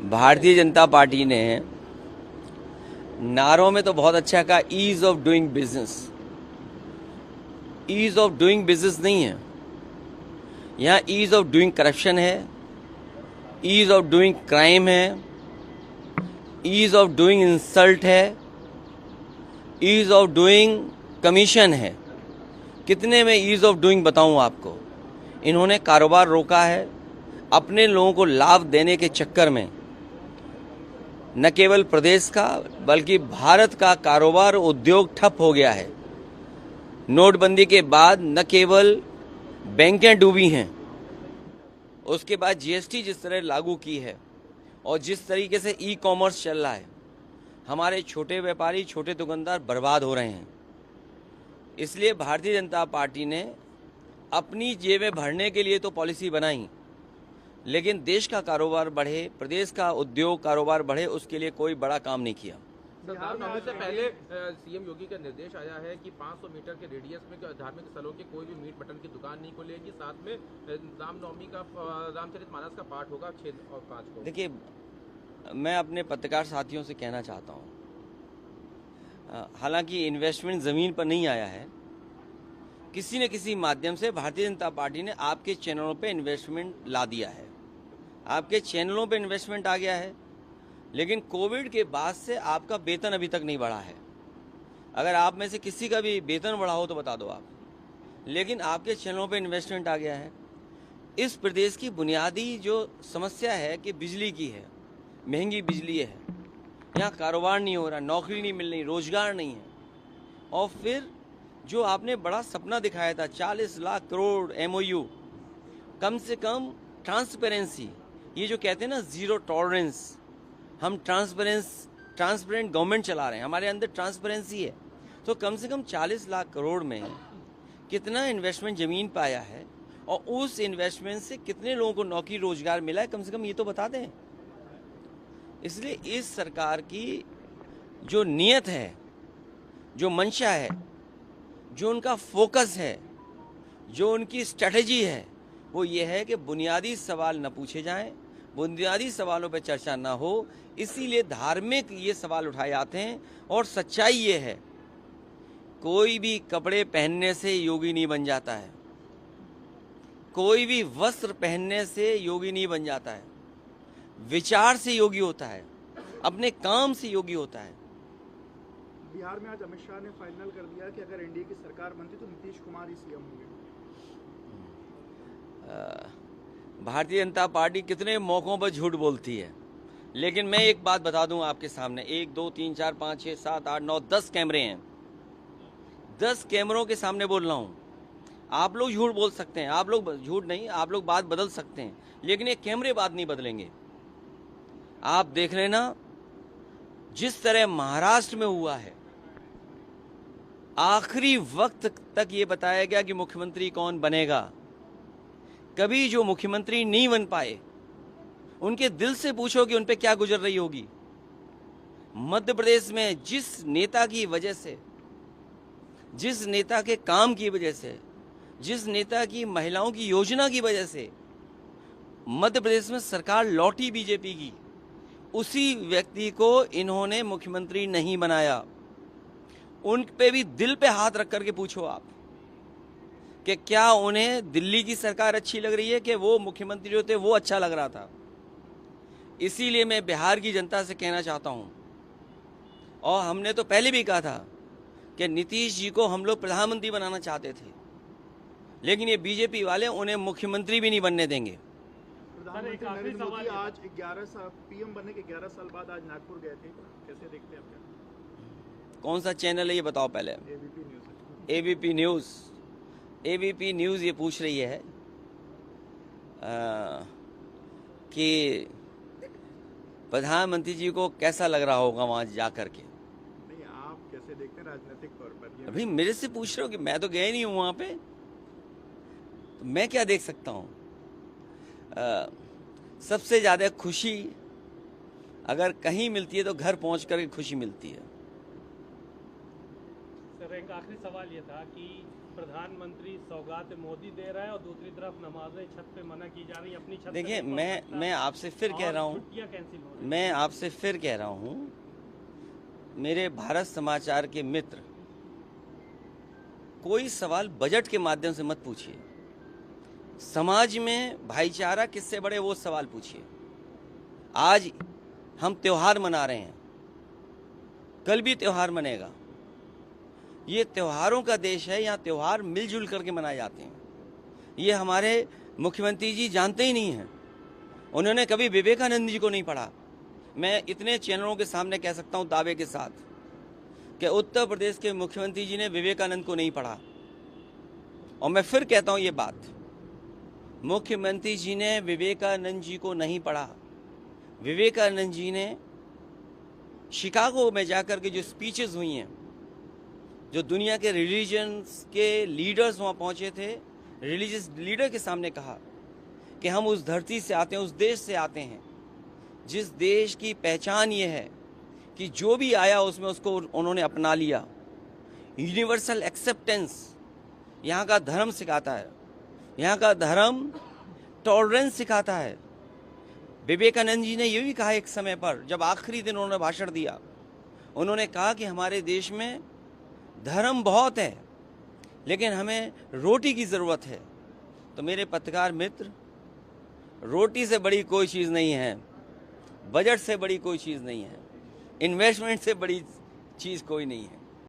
Bharatiya Janata party ने नारों में तो बहुत अच्छा कहा, ease of doing business. Ease of doing business नहीं है, यहाँ ईज ऑफ डूइंग करप्शन है, ईज ऑफ डूइंग क्राइम है, ईज ऑफ डूइंग इंसल्ट है, ईज ऑफ डूइंग कमीशन है। कितने में ईज ऑफ डूइंग बताऊं आपको। इन्होंने कारोबार रोका है, अपने लोगों को लाभ देने के चक्कर में न केवल प्रदेश का बल्कि भारत का कारोबार उद्योग ठप हो गया है। नोटबंदी के बाद न केवल बैंकें डूबी हैं, उसके बाद जीएसटी जिस तरह लागू की है और जिस तरीके से ई कॉमर्स चल रहा है, हमारे छोटे व्यापारी, छोटे दुकानदार बर्बाद हो रहे हैं। इसलिए भारतीय जनता पार्टी ने अपनी जेबें भरने के लिए तो पॉलिसी बनाई, लेकिन देश का कारोबार बढ़े, प्रदेश का उद्योग कारोबार बढ़े, उसके लिए कोई बड़ा काम नहीं किया। रामनवमी से पहले सीएम योगी का निर्देश आया है कि 500 मीटर के रेडियस में धार्मिक स्थलों के कोई भी मीट मटन की दुकान नहीं खुलेगी। साथ में रामनवमी का रामचरितमानस का पाठ होगा 6 और 5 को। देखिए, मैं अपने पत्रकार साथियों से कहना चाहता हूँ, हालांकि इन्वेस्टमेंट ज़मीन पर नहीं आया है, किसी न किसी माध्यम से भारतीय जनता पार्टी ने आपके चैनलों पे इन्वेस्टमेंट ला दिया है, आपके चैनलों पे इन्वेस्टमेंट आ गया है। लेकिन कोविड के बाद से आपका वेतन अभी तक नहीं बढ़ा है। अगर आप में से किसी का भी वेतन बढ़ा हो तो बता दो आप। लेकिन आपके चैनलों पे इन्वेस्टमेंट आ गया है। इस प्रदेश की बुनियादी जो समस्या है कि बिजली की है, महंगी बिजली है, यहाँ कारोबार नहीं हो रहा, नौकरी नहीं मिल रही, रोजगार नहीं है। और फिर जो आपने बड़ा सपना दिखाया था 40 लाख करोड़ एमओयू, कम से कम ट्रांसपेरेंसी, ये जो कहते हैं ना जीरो टॉलरेंस, हम ट्रांसपेरेंट गवर्नमेंट चला रहे हैं, हमारे अंदर ट्रांसपेरेंसी है। तो कम से कम 40 लाख करोड़ में कितना इन्वेस्टमेंट ज़मीन पे आया है और उस इन्वेस्टमेंट से कितने लोगों को नौकरी रोजगार मिला है, कम से कम ये तो बता दें। इसलिए इस सरकार की जो नीयत है, जो मंशा है, जो उनका फोकस है, जो उनकी स्ट्रेटजी है, वो ये है कि बुनियादी सवाल न पूछे जाएं, बुनियादी सवालों पर चर्चा ना हो। इसीलिए धार्मिक ये सवाल उठाए जाते हैं। और सच्चाई ये है, कोई भी कपड़े पहनने से योगी नहीं बन जाता है, कोई भी वस्त्र पहनने से योगी नहीं बन जाता है। विचार से योगी होता है, अपने काम से योगी होता है। बिहार में आज अमित शाह ने फाइनल कर दिया कि अगर एनडीए की सरकार बनती तो नीतीश कुमार ही सीएम होंगे। भारतीय जनता पार्टी कितने मौकों पर झूठ बोलती है, लेकिन मैं एक बात बता दूं आपके सामने, 1 2 3 4 5 6 7 8 9 10 कैमरे हैं। 10 कैमरों के सामने बोल रहा हूं। आप लोग झूठ बोल सकते हैं, आप लोग झूठ नहीं, आप लोग बात बदल सकते हैं, लेकिन ये कैमरे बात नहीं बदलेंगे। आप देख लेना, जिस तरह महाराष्ट्र में हुआ है, आखिरी वक्त तक ये बताया गया कि मुख्यमंत्री कौन बनेगा। कभी जो मुख्यमंत्री नहीं बन पाए, उनके दिल से पूछो कि उन पे क्या गुजर रही होगी। मध्य प्रदेश में जिस नेता की वजह से, जिस नेता के काम की वजह से, जिस नेता की महिलाओं की योजना की वजह से मध्य प्रदेश में सरकार लौटी बीजेपी की, उसी व्यक्ति को इन्होंने मुख्यमंत्री नहीं बनाया। उन पे भी दिल पे हाथ रख करके पूछो आप कि क्या उन्हें दिल्ली की सरकार अच्छी लग रही है कि वो मुख्यमंत्री होते वो अच्छा लग रहा था। इसीलिए मैं बिहार की जनता से कहना चाहता हूं, और हमने तो पहले भी कहा था कि नीतीश जी को हम लोग प्रधानमंत्री बनाना चाहते थे, लेकिन ये बीजेपी वाले उन्हें मुख्यमंत्री भी नहीं बनने देंगे। प्रधानमंत्री नरेंद्र मोदी आज 11 साल पीएम बनने के 11 साल बाद आज नागपुर गए थे, कैसे देखते हैं आप? कौन सा चैनल है ये बताओ पहले। ABP news. एबीपी न्यूज़ ये पूछ रही है कि प्रधानमंत्री जी को कैसा लग रहा होगा वहां जा करके। नहीं, आप कैसे देखते हैं राजनीतिक तौर पर? अभी मेरे से पूछ रहे हो कि मैं तो गया नहीं हूं वहां पे, तो मैं क्या देख सकता हूं। सबसे ज्यादा खुशी अगर कहीं मिलती है तो घर पहुंच कर खुशी मिलती है। सर, एक आखिरी सवाल ये था कि प्रधानमंत्री सौगात मोदी दे रहा है और दूसरी तरफ नमाजें छत पे मना की जा रही है, अपनी छत देखिए, पे नहीं पढ़ सकता मैं आपसे फिर कह रहा हूँ, छुट्टियां कैंसिल हो रही मैं आपसे फिर कह रहा हूँ, मेरे भारत समाचार के मित्र, कोई सवाल बजट के माध्यम से मत पूछिए। समाज में भाईचारा किससे बढ़े वो सवाल पूछिए। आज हम त्योहार मना रहे हैं, कल भी त्योहार मनेगा। ये त्योहारों का देश है, यहाँ त्योहार मिलजुल करके मनाए जाते हैं। ये हमारे मुख्यमंत्री जी जानते ही नहीं हैं। उन्होंने कभी विवेकानंद जी को नहीं पढ़ा। मैं इतने चैनलों के सामने कह सकता हूँ दावे के साथ कि उत्तर प्रदेश के मुख्यमंत्री जी ने विवेकानंद को नहीं पढ़ा। और मैं फिर कहता हूँ ये बात, मुख्यमंत्री जी ने विवेकानंद जी को नहीं पढ़ा। विवेकानंद जी ने शिकागो में जाकर के जो स्पीचेस हुई हैं, जो दुनिया के रिलीजन्स के लीडर्स वहाँ पहुँचे थे, रिलीजियस लीडर के सामने कहा कि हम उस धरती से आते हैं, उस देश से आते हैं जिस देश की पहचान ये है कि जो भी आया उसमें उसको उन्होंने अपना लिया। यूनिवर्सल एक्सेप्टेंस यहाँ का धर्म सिखाता है, यहाँ का धर्म टॉलरेंस सिखाता है। विवेकानंद जी ने ये भी कहा एक समय पर, जब आखिरी दिन उन्होंने भाषण दिया, उन्होंने कहा कि हमारे देश में धर्म बहुत है लेकिन हमें रोटी की ज़रूरत है। तो मेरे पत्रकार मित्र, रोटी से बड़ी कोई चीज़ नहीं है, बजट से बड़ी कोई चीज़ नहीं है, इन्वेस्टमेंट से बड़ी चीज़ कोई नहीं है।